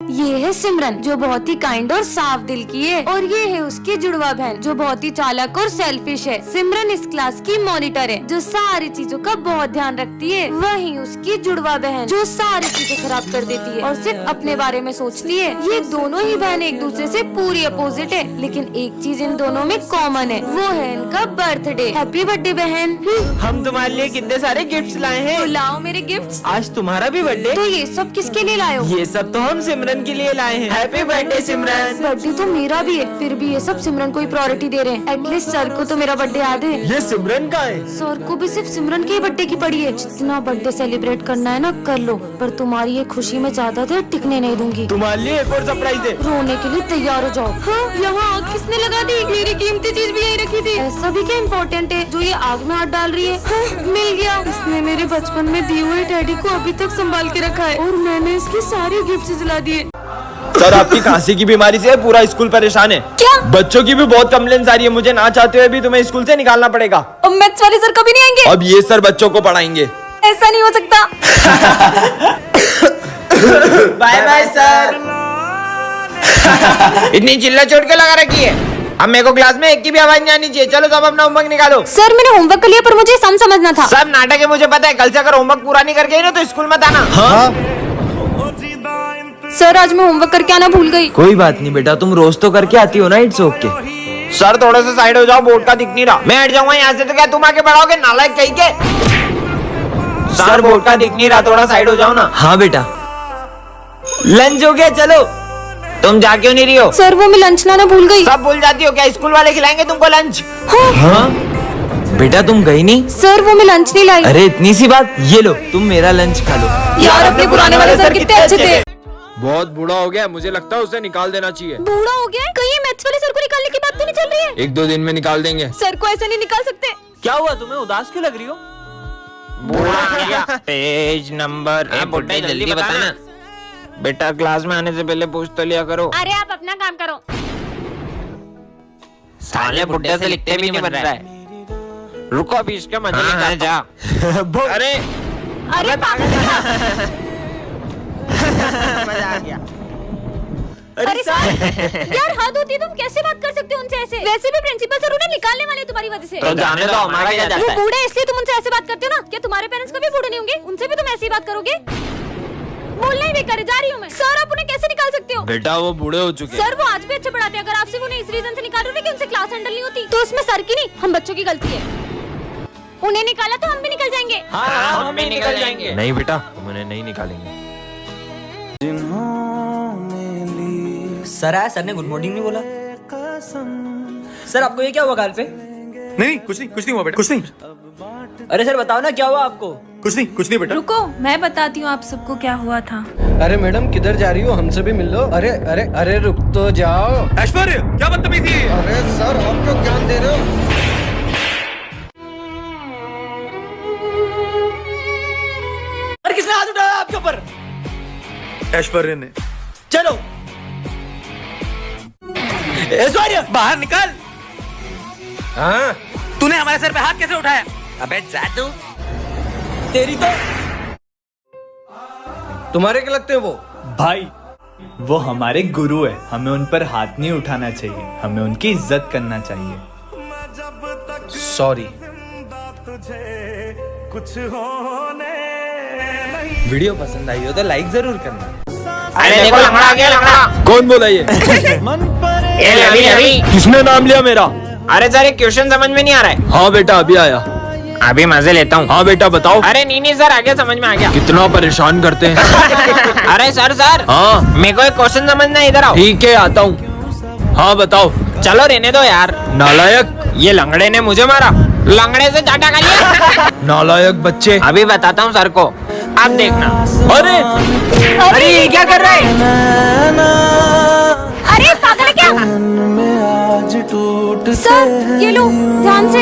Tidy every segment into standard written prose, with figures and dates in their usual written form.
ये है सिमरन जो बहुत ही काइंड और साफ दिल की है, और ये है उसकी जुड़वा बहन जो बहुत ही चालाक और सेल्फिश है। सिमरन इस क्लास की मॉनिटर है जो सारी चीजों का बहुत ध्यान रखती है। वहीं उसकी जुड़वा बहन जो सारी चीजें खराब कर देती है और सिर्फ अपने बारे में सोचती है। ये दोनों ही बहन एक दूसरे से पूरी अपोजिट है, लेकिन एक चीज इन दोनों में कॉमन है, वो है इनका बर्थडे। हैप्पी बर्थडे बहन। हम तुम्हारे लिए कितने सारे गिफ्ट्स लाए हैं। तो लाओ मेरे गिफ्ट्स। आज तुम्हारा भी बर्थडे। तो ये सब किसके लिए लाए हो? ये सब तो हम सिमरन के लिए लाए हैं। हैप्पी बर्थडे सिमरन। बर्थडे तो मेरा भी है, फिर भी ये सब सिमरन को ही प्रायोरिटी दे रहे हैं। एटलीस्ट सर को तो मेरा बर्थडे याद है। ये सिमरन का है। सर को भी सिर्फ सिमरन के ही बर्थडे की पड़ी है। जितना बर्थडे सेलिब्रेट करना है ना कर लो, पर तुम्हारी ये खुशी में ज्यादा देर टिकने नहीं दूंगी। तुम्हारे लिए एक और सरप्राइज है। रोने के लिए तैयार हो जाओ। हाँ, यहाँ आग किसने लगा दी? मेरी कीमती चीज भी यही रखी थी। ऐसा भी क्या इम्पोर्टेंट है जो ये आग में हाथ डाल रही है? हाँ, मिल गया। इसने मेरे बचपन में दिए हुए डैडी को अभी तक संभाल के रखा है और मैंने इसके सारे गिफ्ट जला दिए। सर आपकी खांसी की बीमारी से पूरा स्कूल परेशान है। क्या? बच्चों की भी बहुत कंप्लेंट्स आ रही है। मुझे ना चाहते हुए भी तुम्हें स्कूल से निकालना पड़ेगा। अब मैथ्स वाले सर कभी नहीं आएंगे। अब ये सर बच्चों को पढ़ाएंगे। ऐसा नहीं हो सकता। Bye bye sir. इतनी चिल्ला चोट के लगा रखी है। अब मेरे को क्लास में एक की भी आवाज नहीं आनी चाहिए। चलो सब अपना होमवर्क निकालो। सर मैंने होमवर्क कर लिया पर मुझे सम समझना था। सब नाटक है मुझे पता है। कल से अगर होमवर्क पूरा नहीं करके आई ना तो स्कूल मत आना। हाँ? सर आज मैं होमवर्क करके आना भूल गई। कोई बात नहीं बेटा, तुम रोज तो करके आती हो ना। It's okay. सर थोड़े से साइड हो जाओ, बोर्ड का दिख नहीं रहा। मैं हट जाऊंगा यहाँ से तो क्या तुम आके पढ़ाओगे? नालायक कहीं के। सर बोर्ड का दिख नहीं रहा, थोड़ा साइड हो जाओ ना। हाँ बेटा। लंच हो गया, चलो। तुम जा क्यों नहीं रही हो? सर वो मैं लंच लाना भूल गई। सब भूल जाती हो क्या? स्कूल वाले खिलाएंगे तुमको लंच। हाँ? हाँ? बेटा तुम गई नहीं? सर वो मैं लंच नहीं लाई। अरे इतनी सी बात। ये लो तुम मेरा लंच खा लो। यार अपने पुराने वाले सर कितने अच्छे थे। बहुत बूढ़ा हो गया, मुझे लगता है उसे निकाल देना चाहिए। बूढ़ा हो गया? कहीं मैथ्स वाले सर को निकालने की बात तो नहीं चल रही है? एक दो दिन में निकाल देंगे। सर को ऐसे नहीं निकाल सकते। क्या हुआ, तुम्हें उदास क्यों लग रही हो? Page number. जल्दी बताना बेटा। क्लास में आने से पहले पूछ तो लिया करो। अरे आप अपना काम करो। साले बुड्ढे से लिखते भी नहीं बन रहा है। रुको अभी इसका मजा लेकर जा। अरे अरे मजा आ गया। अरे सर यार हाथ होती तुम कैसे बात कर सकते हो उनसे ऐसे? वैसे भी प्रिंसिपल सर उन्हें निकालने वाले तुम्हारी वजह से। तो जाने दो, हमारा क्या जाता वो है। बूढ़े इसलिए तुम उनसे ऐसे बात करते हो ना? क्या तुम्हारे पेरेंट्स कभी बूढ़े नहीं होंगे? उनसे भी तुम ऐसी बात करोगे? बोलना ही बेकार है, जा रही हूँ मैं। सर आप उन्हें कैसे निकाल सकते हो? बेटा वो बूढ़े हो चुके हैं। सर वो आज भी अच्छे पढ़ाते हैं। अगर आप सिर्फ उन्हें इस रीजन से निकाल रहे हो कि उनसे क्लास हैंडल नहीं होती, तो उसमें सर की नहीं हम बच्चों की गलती है। उन्हें निकाला तो हम भी निकल जाएंगे। हाँ, हम भी निकल जाएंगे। नहीं बेटा हम उन्हें नहीं निकालेंगे। सर आया, सर ने गुड मॉर्निंग नहीं बोला। सर आपको ये क्या हुआ गाल पे? नहीं कुछ नहीं हुआ बेटा, कुछ नहीं। अरे सर बताओ ना क्या हुआ आपको? कुछ नहीं बेटा। रुको मैं बताती हूँ आप सबको क्या हुआ था। अरे मैडम किधर जा रही हो? हमसे भी मिल लो। अरे अरे अरे रुक तो जाओ। ऐश्वर्य क्या बदतमीजी है? अरे सर आप क्यों ज्ञान दे रहे हो? अरे किसने हाथ उठाया आपके ऊपर? ऐश्वर्य ने। चलो ऐश्वर्या बाहर निकल। हाँ तूने हमारे सर पे हाथ कैसे उठाया? अबे जादू। तेरी तो। तुम्हारे क्या लगते हैं वो? भाई वो हमारे गुरु है, हमें उन पर हाथ नहीं उठाना चाहिए, हमें उनकी इज्जत करना चाहिए। सॉरी। वीडियो पसंद आई हो तो लाइक जरूर करना। अरे देखो लंगड़ा आ गया, लंगड़ा। कौन बोला ये? ये रवि। किसने नाम लिया मेरा? अरे सर एक क्वेश्चन समझ में नहीं आ रहा है। हाँ बेटा अभी आया। अभी मजे लेता हूँ। हाँ बेटा बताओ। अरे नहीं सर आगे समझ में आ गया। कितना परेशान करते हैं। अरे सर हाँ मेरे को एक क्वेश्चन समझना है, इधर आओ। ठीक है आता हूँ। हाँ बताओ। चलो रहने दो यार। नालायक। ये लंगड़े ने मुझे मारा, लंगड़े से चाटा खा लिया। नालायक बच्चे। अभी बताता हूँ सर को, आप देखना। अरे अरे ये क्या कर रहा है? अरे पागल है क्या? सर ये लो ध्यान से।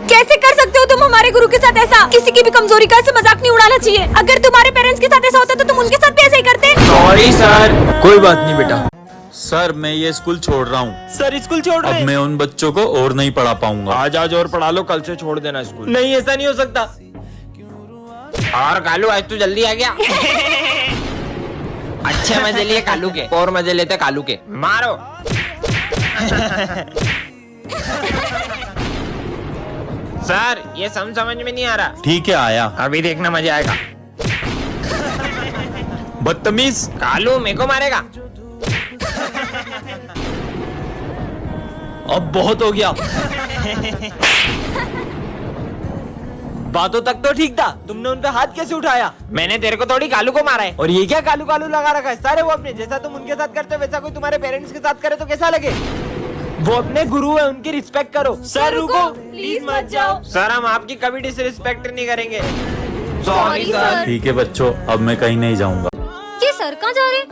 कैसे कर सकते हो तुम हमारे गुरु के साथ ऐसा? किसी की भी कमजोरी का ऐसे मजाक नहीं उड़ाना चाहिए। अगर तुम्हारे पेरेंट्स के साथ ऐसा होता तो तुम उनके साथ भी ऐसा ही करते। Sorry sir. कोई बात नहीं बेटा। सर मैं ये स्कूल छोड़ रहा हूँ। सर स्कूल छोड़ रहे अब हैं? मैं उन बच्चों को और नहीं पढ़ा पाऊंगा। आज और पढ़ा लो, कल से छोड़ देना स्कूल। नहीं ऐसा नहीं हो सकता। और कालू आज तू जल्दी आ गया। अच्छे मजे लिए कालू के और मजे लेते कालू के। मारो। सर ये समझ में नहीं आ रहा। ठीक है आया। अभी देखना मजा आएगा। बदतमीज। कालू मेरे को मारेगा। अब बहुत हो गया। बातों तक तो ठीक था, तुमने उन पे हाथ कैसे उठाया? मैंने तेरे को थोड़ी कालू को मारा है। और ये क्या कालू कालू लगा रखा है? सारे वो अपने जैसा तुम उनके साथ करते हो वैसा कोई तुम्हारे पेरेंट्स के साथ करे तो कैसा लगे? वो अपने गुरु है, उनकी रिस्पेक्ट करो। सर रुको, प्लीज मत जाओ। सर हम आपकी कभी डिसरिस्पेक्ट नहीं करेंगे। Sorry sir. ठीक है बच्चों, अब मैं कहीं नहीं जाऊंगा। ये सर कहाँ जा रहे?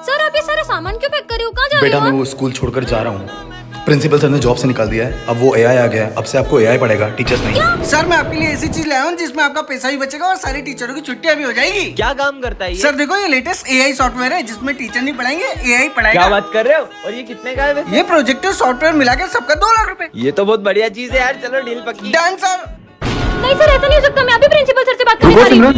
सर आप ये सारा सामान क्यों पैक कर रहे हो? कहाँ जा रहे बेटा हो मैं आप? वो स्कूल छोड़कर जा रहा हूँ। प्रिंसिपल सर ने जॉब से निकाल दिया है, अब वो एआई आ गया है। अब से आपको एआई पढ़ेगा, टीचर्स नहीं। सर मैं आपके लिए ऐसी चीज लाया हूँ जिसमें आपका पैसा भी बचेगा और सारी टीचरों की छुट्टियां भी हो जाएगी। क्या काम करता है ये? सर देखो ये लेटेस्ट एआई सॉफ्टवेयर है जिसमें टीचर नहीं पढ़ाएंगे, एआई पढ़ाएगा। क्या बात कर रहे हो? और ये कितने का है वैसे? ये प्रोजेक्टर सॉफ्टवेयर मिला के सबका 2 लाख रुपए। ये तो बहुत बढ़िया चीज है यार, चलो डील पक्की। Done sir. नहीं सर ऐसा नहीं हो सकता, मैं अभी प्रिंसिपल सर से बात करने वाली हूँ।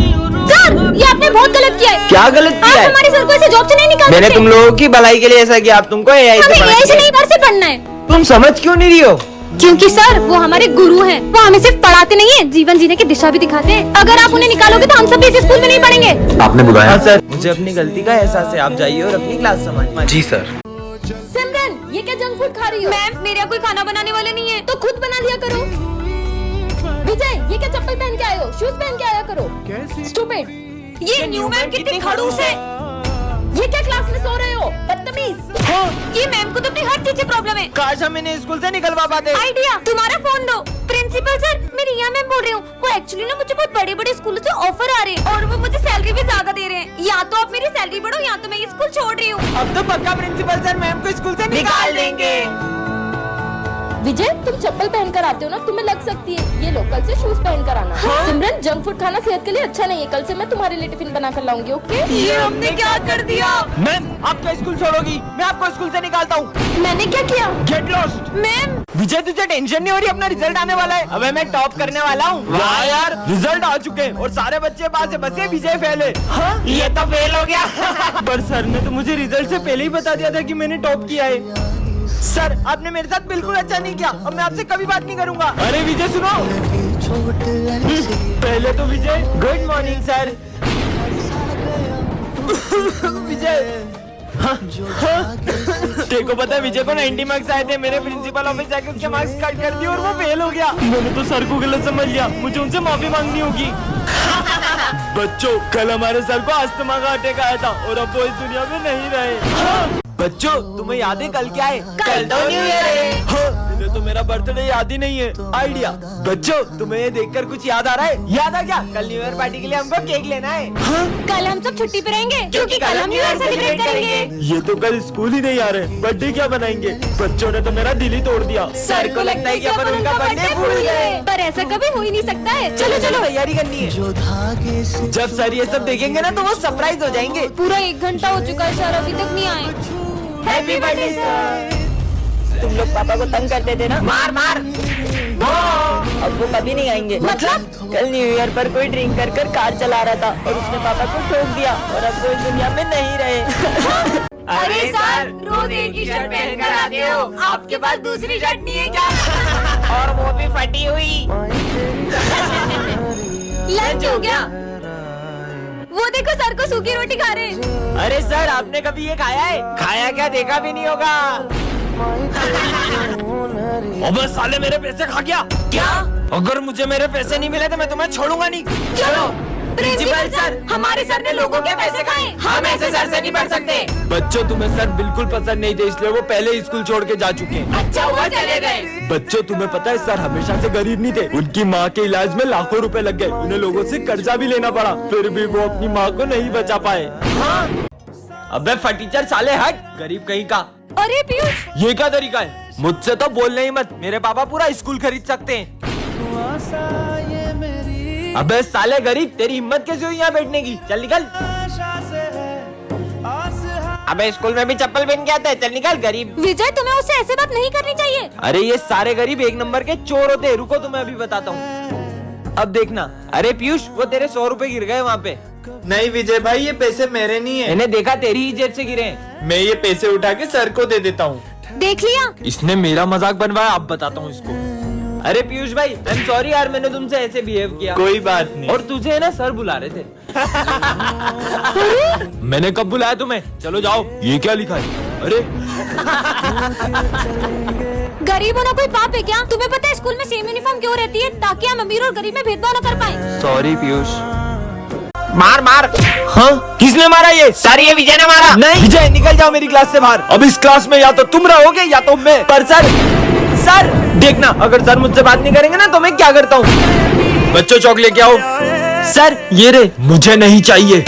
सर ये आपने बहुत गलत किया है। क्या गलत आप किया है? हमारे सर को ऐसे जॉब से नहीं निकाल मैंने सकते। तुम लोगों की भलाई के लिए ऐसा किया, अब तुमको एआई हमें से एआई से नहीं घर से पढ़ना है। तुम समझ क्यों नहीं रही हो? क्योंकि सर वो हमारे गुरु हैं, वो हमें सिर्फ पढ़ाते नहीं है, जीवन जीने की दिशा भी दिखाते हैं। अगर आप उन्हें निकालोगे तो हम सब भी इस स्कूल में नहीं पढ़ेंगे। आपने बुलाया? हाँ सर, मुझे अपनी गलती का एहसास है। आप जाइए और अपनी क्लास संभालिए। जी सर। सिमरन ये क्या जंक फूड खा रही हो? मैम मेरे यहाँ कोई खाना बनाने वाले नहीं है, तो खुद बना लिया करो। विजय ये क्या चप्पल पहन के आए हो? शूज पहन के आया करो। स्टूपिड। ये न्यू मैम कितनी खड़ूस है। ये क्या क्लास में सो रहे हो? बदतमीज। ये मैम को तो अपनी हर चीज से प्रॉब्लम है। काश हम इन्हें स्कूल से निकलवा पाते। आइडिया, तुम्हारा फोन दो। प्रिंसिपल सर मैं रिया मैम बोल रही हूँ। वो एक्चुअली ना मुझे बहुत बड़े बड़े स्कूलों से ऑफर आ रहे हैं और वो मुझे सैलरी भी ज्यादा दे रहे हैं। या तो आप मेरी सैलरी बढ़ो या तो मैं ये स्कूल छोड़ रही हूँ। अब तो पक्का प्रिंसिपल सर मैम को स्कूल से निकाल देंगे। विजय तुम चप्पल पहन कर आते हो ना, तुम्हें लग सकती है। ये लो कल से शूज पहन कर आना। सिमरन जंक फूड खाना सेहत के लिए अच्छा नहीं है। कल से मैं तुम्हारे लिए टिफिन बना कर लाऊंगी। ओके? ये हमने क्या कर दिया? मैम आप क्या स्कूल छोड़ोगी? मैं आपको स्कूल से निकालता हूँ। मैंने क्या किया? Get lost. मैम विजय तुझे टेंशन नहीं हो रही? अपना रिजल्ट आने वाला है, अबे मैं टॉप करने वाला हूँ। वाह यार, रिजल्ट आ चुके हैं और सारे बच्चे पास है, बस ये विजय फेल है। हाँ? ये तो फेल हो गया। पर सर ने तो मुझे रिजल्ट से पहले ही बता दिया था कि मैंने टॉप किया है। सर आपने मेरे साथ बिल्कुल अच्छा नहीं किया, अब मैं आपसे कभी बात नहीं करूंगा। अरे विजय सुनो। पहले तो विजय गुड मॉर्निंग सर। विजय देखो पता है विजय को 90 मार्क्स आए थे। मैंने प्रिंसिपल ऑफिस जाके उसके मार्क्स कट कर दिए और वो फेल हो गया। मैंने तो सर को गलत समझ लिया, मुझे उनसे माफी मांगनी होगी। बच्चों कल हमारे सर को अस्थमा का अटैक आया था और अब वो इस दुनिया में नहीं रहे। बच्चों तुम्हें याद है कल क्या है? कल तो न्यू ईयर है। हाँ, मुझे तो मेरा बर्थडे याद ही नहीं है। आइडिया। बच्चों तुम्हें ये देखकर कुछ याद आ रहा है? याद आ क्या? कल न्यू ईयर पार्टी के लिए हमको केक लेना है। हाँ? कल हम सब छुट्टी पे रहेंगे क्योंकि कल हम न्यू ईयर सेलिब्रेट करेंगे। ये तो कल स्कूल ही नहीं आ रहे, बर्थडे क्या बनाएंगे? बच्चों ने तो मेरा दिल ही तोड़ दिया। सर को लगता है कि अपन उनका बर्थडे भूल गए, पर ऐसा कभी हो ही नहीं सकता है। चलो चलो तैयारी करनी है। जब सर ये सब देखेंगे ना तो वो सरप्राइज हो जाएंगे। पूरा 1 घंटा हो चुका है सर, अभी तक नहीं आए। Happy birthday sir. तुम लोग पापा को तंग करते थे ना? मार मार। अब वो कभी नहीं आएंगे। मतलब? कल न्यू ईयर पर कोई ड्रिंक कर कर कार चला रहा था और उसने पापा को ठोक दिया और अब वो इस दुनिया में नहीं रहे। अरे सर रोज एक ही शर्ट पहन कर आते हो, आपके पास दूसरी शर्ट नहीं है क्या? और वो भी फटी हुई। लंच हो गया? वो देखो सर को सूखी रोटी खा रहे हैं। अरे सर आपने कभी ये खाया है? खाया क्या, देखा भी नहीं होगा। अबे साले मेरे पैसे खा गया। क्या? अगर मुझे मेरे पैसे नहीं मिले तो मैं तुम्हें छोड़ूंगा नहीं। चलो प्रिंसिपल सर, हमारे सर ने लोगों के पैसे खाए, हम ऐसे सर से नहीं पढ़ सकते। बच्चों तुम्हें सर बिल्कुल पसंद नहीं थे इसलिए वो पहले ही स्कूल छोड़ के जा चुके हैं। अच्छा हुआ चले गए। बच्चों तुम्हें पता है सर हमेशा से गरीब नहीं थे। उनकी माँ के इलाज में लाखों रुपए लग गए, उन्हें लोगों से कर्जा भी लेना पड़ा, फिर भी वो अपनी माँ को नहीं बचा पाए। हाँ? अबे फटीचर साले हट, गरीब कहीं का। अरे पीयूष ये क्या तरीका है? मुझसे तो बोलने ही मत, मेरे पापा पूरा स्कूल खरीद सकते हैं। अबे साले गरीब, तेरी हिम्मत कैसे हुई यहाँ बैठने की? चल निकल। अबे स्कूल में भी चप्पल पहन के आता है, चल निकल गरीब। विजय तुम्हें उससे ऐसे बात नहीं करनी चाहिए। अरे ये सारे गरीब 1 नंबर के चोर होते हैं। रुको तुम्हें अभी बताता हूँ। अब देखना। अरे पीयूष वो तेरे 100 रुपए गिर गए वहाँ पे। नहीं विजय भाई, ये पैसे मेरे नहीं है। मैंने देखा तेरी ही जेब से गिरे हैं। मैं ये पैसे उठा के सर को दे देता हूँ। देख लिया? इसने मेरा मजाक बनवाया, अब बताता हूँ इसको। अरे पीयूष भाई, आई एम सॉरी यार, मैंने तुमसे ऐसे बिहेव किया। कोई बात नहीं। और तुझे है ना सर बुला रहे थे। मैंने कब बुलाया तुम्हें? चलो जाओ। ये क्या लिखा है? अरे गरीब होना कोई पाप है क्या? तुम्हें पता है स्कूल में सेम यूनिफॉर्म क्यों रहती है? ताकि हम अमीर और गरीब में भेदभाव न कर पाए। सॉरी पीयूष। मार मार। हाँ, किसने मारा ये? सर ये विजय ने मारा। नहीं विजय, निकल जाओ मेरी क्लास से बाहर। अब इस क्लास में या तो तुम रहोगे या तो मैं। पर सर देखना, अगर सर मुझसे बात नहीं करेंगे ना तो मैं क्या करता हूँ। बच्चों चौक लेके आओ। सर ये रे, मुझे नहीं चाहिए।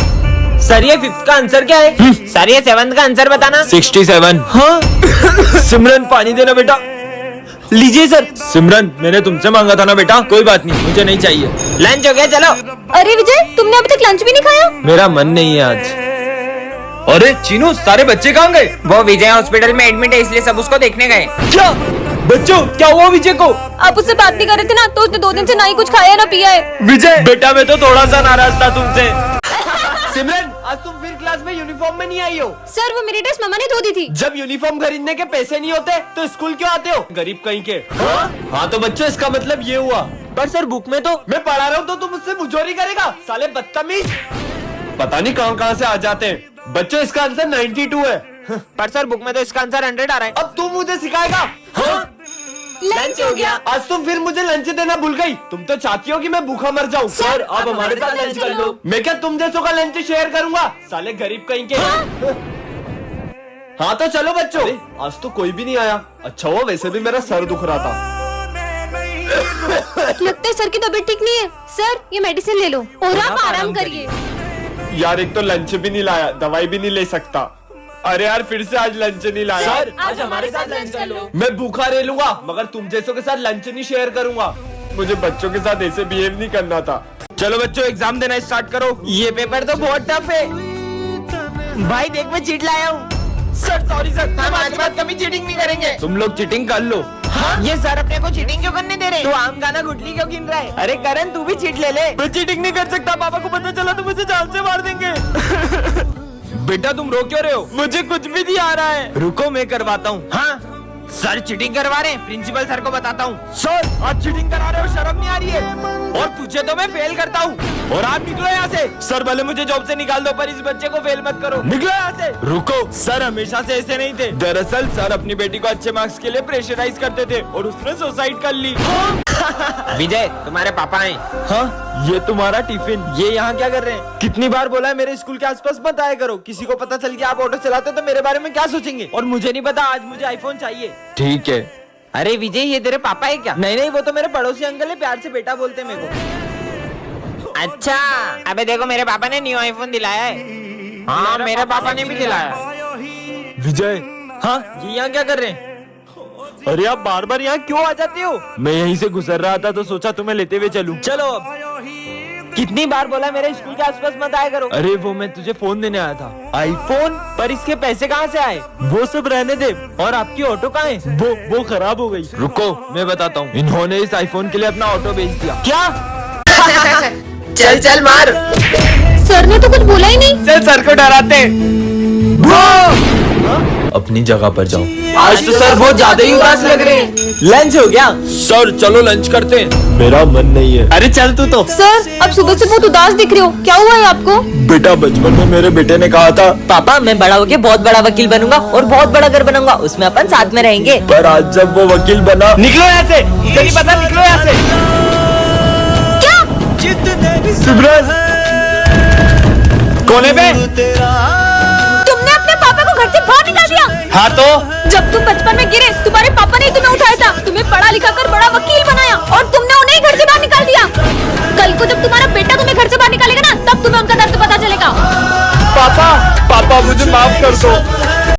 सर ये 5th का आंसर क्या है? सर ये 7th का आंसर बताना। 67। हाँ सिमरन पानी देना बेटा। लीजिए सर। सिमरन, मैंने तुमसे मांगा था ना बेटा। कोई बात नहीं, मुझे नहीं चाहिए। लंच हो गया, चलो। अरे विजय, तुमने अभी तक लंच भी नहीं खाया? मेरा मन नहीं है आज। अरे चीनू, सारे बच्चे कहाँ गए? वो विजय हॉस्पिटल में एडमिट है, इसलिए सब उसको देखने गए। क्या बच्चों, क्या हुआ विजय को? आप उससे बात नहीं कर रहे थे ना, तो उसने 2 दिन से ना ही कुछ खाया ना पिया है। विजय बेटा, मैं तो थोड़ा सा नाराज था तुमसे। सिमरन, आज तुम फिर क्लास में यूनिफॉर्म में नहीं आई हो। सर वो मेरी ड्रेस मम्मा ने धो दी थी। जब यूनिफॉर्म खरीदने के पैसे नहीं होते तो स्कूल क्यों आते हो? गरीब कहीं के। हाँ तो बच्चों, इसका मतलब ये हुआ। पर सर बुक में तो मैं पढ़ा रहा हूँ तो तुम मुझसे मुझोरी करेगा? साले बदतमीज, पता नहीं कहाँ से आ जाते हैं। बच्चों इसका आंसर 92 है। पर सर बुक में तो इसका आंसर 100 आ रहा है। अब तू मुझे सिखाएगा? लंच हो गया। आज तुम फिर मुझे लंच देना भूल गई। तुम तो चाहती हो कि मैं भूखा मर जाऊं। सर, अब हमारे साथ लंच कर लो। मैं क्या तुम जैसों का लंच शेयर करूंगा? साले गरीब कहीं के। हाँ तो चलो बच्चों। आज तो कोई भी नहीं आया। अच्छा हुआ, वैसे भी मेरा सर दुख रहा था। लगता है सर की तबीयत ठीक नहीं है। सर ये मेडिसिन ले लो और आप आराम करिए। यार एक तो लंच भी नहीं लाया, दवाई भी नहीं ले सकता। अरे यार फिर से आज लंच नहीं लाया। सर, आज हमारे साथ लंच कर लो। मैं भूखा रह लूंगा, मगर तुम जैसों के साथ लंच नहीं शेयर करूंगा। मुझे बच्चों के साथ ऐसे बिहेव नहीं करना था। चलो बच्चों, एग्जाम देना स्टार्ट करो। ये पेपर तो बहुत टफ है। भाई देख, मैं चीट लाया हूँ। सर सॉरी सर, हम आज बाद कभी चीटिंग नहीं करेंगे। तुम लोग चीटिंग कर लो। ये सर अपने को चीटिंग क्यों करने दे रहे? तू आम गाना गुटली क्यों गिन रहा है? अरे करण, तू भी चीट ले ले। मैं चीटिंग नहीं कर सकता, पापा को पता चला तो मुझे जान से मार देंगे। बेटा तुम रो क्यों रहे हो? मुझे कुछ भी नहीं आ रहा है। रुको मैं करवाता हूँ। हाँ सर चीटिंग करवा रहे हैं, प्रिंसिपल सर को बताता हूँ। सर आज चीटिंग करा रहे हो, शर्म नहीं आ रही है? और तुझे तो मैं फेल करता हूँ। और आप निकलो यहाँ से। सर भले मुझे जॉब से निकाल दो, पर इस बच्चे को फेल मत करो। निकलो यहाँ से। रुको, सर हमेशा से ऐसे नहीं थे। दरअसल सर अपनी बेटी को अच्छे मार्क्स के लिए प्रेशराइज करते थे और उसने सुसाइड कर ली। विजय, तुम्हारे पापा हैं। हाँ, ये तुम्हारा टिफिन। ये यहाँ क्या कर रहे हैं? कितनी बार बोला है मेरे स्कूल के आसपास मत आया करो। किसी को पता चल गया आप ऑटो चलाते हो तो मेरे बारे में क्या सोचेंगे? और मुझे नहीं पता, आज मुझे आईफोन चाहिए। ठीक है। अरे विजय, ये तेरे पापा है क्या? नहीं नहीं, वो तो मेरे पड़ोसी अंकल है, प्यार से बेटा बोलते मेरे को। अच्छा, अबे देखो मेरे पापा ने न्यू आईफोन दिलाया है। हाँ मेरे पापा ने भी दिलाया। विजय, हाँ ये यहाँ क्या कर रहे हैं? अरे आप बार बार यहाँ क्यों आ जाते हो? मैं यहीं से गुजर रहा था तो सोचा तुम्हें लेते हुए चलूं। चलो अब। कितनी बार बोला मेरे स्कूल के आसपास मत आया करो। अरे वो मैं तुझे फोन देने आया था। आईफोन? पर इसके पैसे कहाँ से आए? वो सब रहने दे। और आपकी ऑटो कहाँ है? वो खराब हो गई। रुको मैं बताता हूँ। इन्होंने इस आईफोन के लिए अपना ऑटो बेच दिया। क्या? चल चल मार। सर ने तो कुछ बोला ही नहीं। चल सर को डराते। अपनी जगह पर जाओ। आज तो सर बहुत ज्यादा ही उदास लग रहे हैं। लंच हो गया? सर चलो लंच करते हैं। मेरा मन नहीं है। अरे चल तू तो। सर अब सुबह से बहुत उदास दिख रहे हो, क्या हुआ है आपको? बेटा बचपन में मेरे बेटे ने कहा था, पापा मैं बड़ा होके बहुत बड़ा वकील बनूंगा और बहुत बड़ा घर बनाऊंगा, उसमें अपन साथ में रहेंगे। पर आज जब वो वकील बना। निकलो यहाँ से, मुझे नहीं पता, निकलो यहाँ से। क्या? सिमरन कोने पे? तुमने अपने पापा को घर से बाहर निकाल दिया? हाँ तो जब तुम बचपन में गिरे, तुम्हारे पापा ने तुम्हें उठाया था, तुम्हें पढ़ा लिखा कर बड़ा वकील बनाया और तुमने उन्हें घर से बाहर निकाल दिया। कल को जब तुम्हारा बेटा तुम्हें घर से बाहर निकालेगा ना, तब तुम्हें उनका दर्द पता चलेगा। पापा मुझे माफ कर दो।